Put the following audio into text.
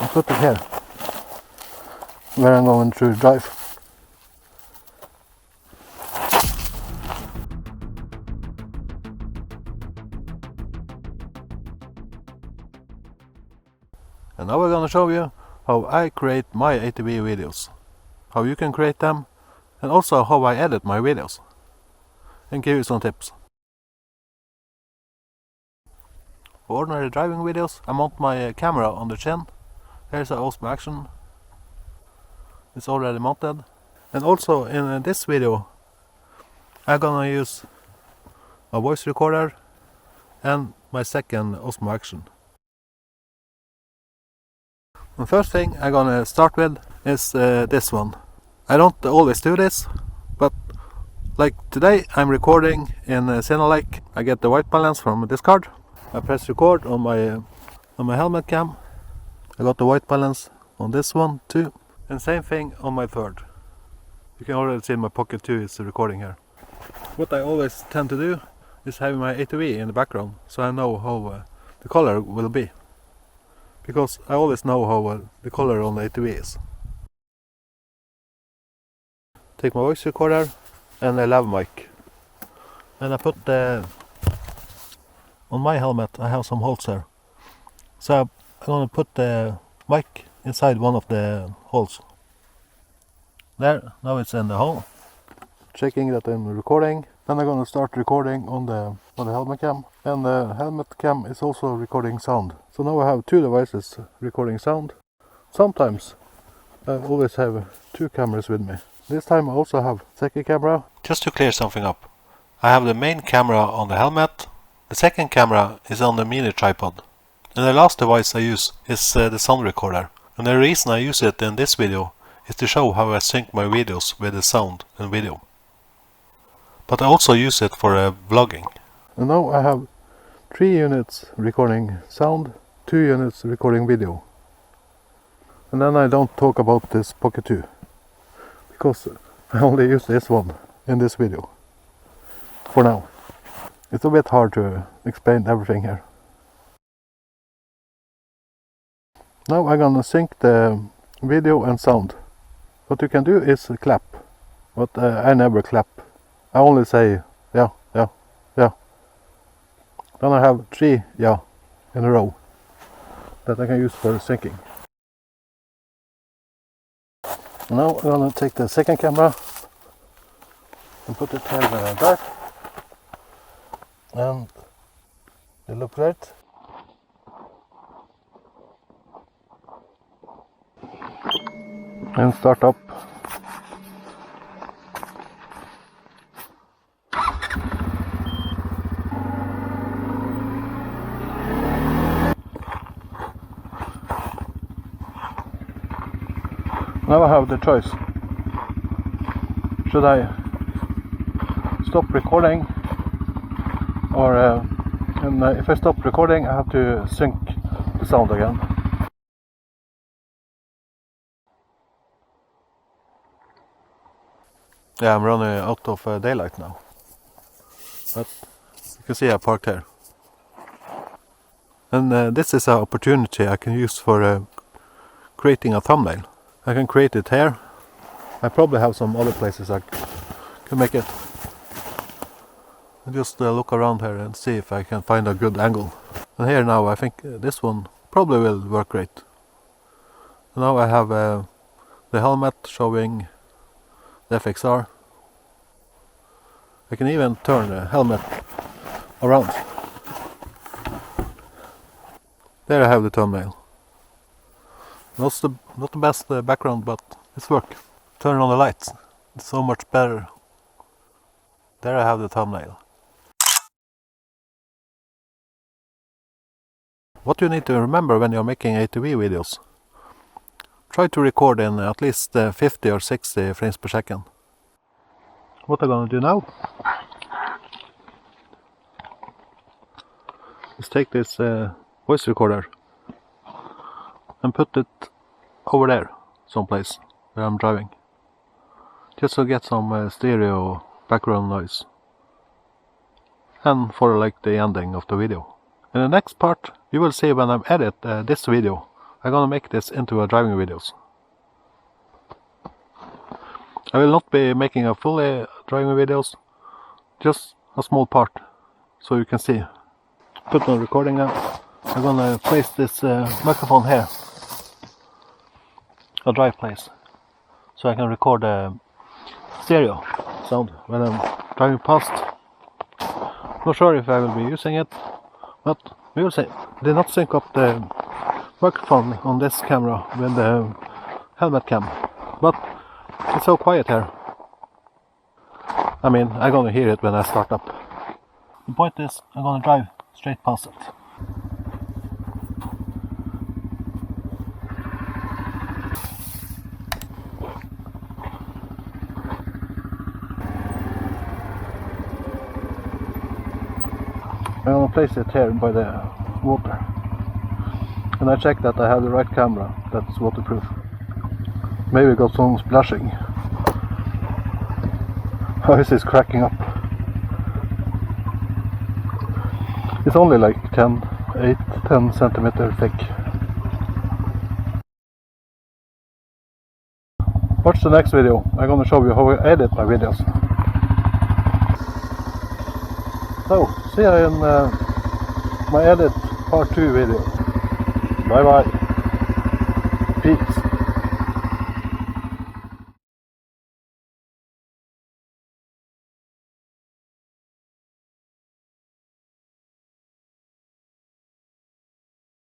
and put it here, where I'm going to drive. And now we're going to show you how I create my ATV videos, how you can create them, and also how I edit my videos, and give you some tips. For ordinary driving videos, I mount my camera on the chin. Here's an awesome action. It's already mounted. And also in this video, I'm gonna use a voice recorder and my second awesome action. The first thing I'm gonna start with is this one. I don't always do this, but like today I'm recording in Cinelike. I get the white balance from this card. I press record on my helmet cam. I got the white balance on this one too. And same thing on my third. You can already see my Pocket 2 is recording here. What I always tend to do is having my ATV in the background, so I know how the color will be. Because I always know how the color on the ATV is. Take my voice recorder and a lav mic. And I put on my helmet I have some holes here. So I'm going to put the mic inside one of the holes. There, now it's in the hole. Checking that I'm recording. Then I'm going to start recording on the helmet cam. And the helmet cam is also recording sound. So now I have two devices recording sound. Sometimes I always have two cameras with me. This time I also have second camera. Just to clear something up, I have the main camera on the helmet. The second camera is on the mini tripod. And the last device I use is the sound recorder. And the reason I use it in this video is to show how I sync my videos with the sound and video. But I also use it for vlogging. And now I have 3 units recording sound, 2 units recording video. And then I don't talk about this Pocket 2, because I only use this one in this video. For now. It's a bit hard to explain everything here. Now I'm gonna sync the video and sound. What you can do is clap, but I never clap. I only say yeah, yeah, yeah. Then I have 3 yeah in a row that I can use for syncing. Now I'm gonna take the second camera and put it here there. And it looks great. And start up. Now I have the choice. Should I stop recording, or if I stop recording I have to sync the sound again. Yeah, I'm running out of daylight now. But you can see I parked here. And this is an opportunity I can use for creating a thumbnail. I can create it here. I probably have some other places I can make it. I'll just look around here and see if I can find a good angle. And here now I think this one probably will work great. Now I have the helmet showing the FXR. I can even turn the helmet around. There I have the thumbnail. Not the best background, but it's work. Turn on the lights. It's so much better. There I have the thumbnail. What you need to remember when you're making ATV videos: try to record in at least 50 or 60 frames per second. What I'm gonna do now is take this voice recorder and put it over there, someplace where I'm driving, just to get some stereo background noise, and for like the ending of the video. In the next part you will see when I edit this video, I'm gonna make this into a driving videos. I will not be making a fully driving videos, just a small part, so you can see. Put on recording now. I'm gonna place this microphone here, a drive place, so I can record stereo sound when I'm driving past. Not sure if I will be using it, but we will see. Did not sync up the microphone on this camera with the helmet cam, but it's so quiet here. I mean, I'm gonna hear it when I start up. The point is, I'm gonna drive straight past it. I'm gonna place it here by the water. And I checked that I have the right camera that's waterproof. Maybe got some splashing. Ice is cracking up. It's only like 10 centimeter thick. Watch the next video. I'm gonna show you how I edit my videos. So, see you in my edit part 2 video. Bye bye. Peace.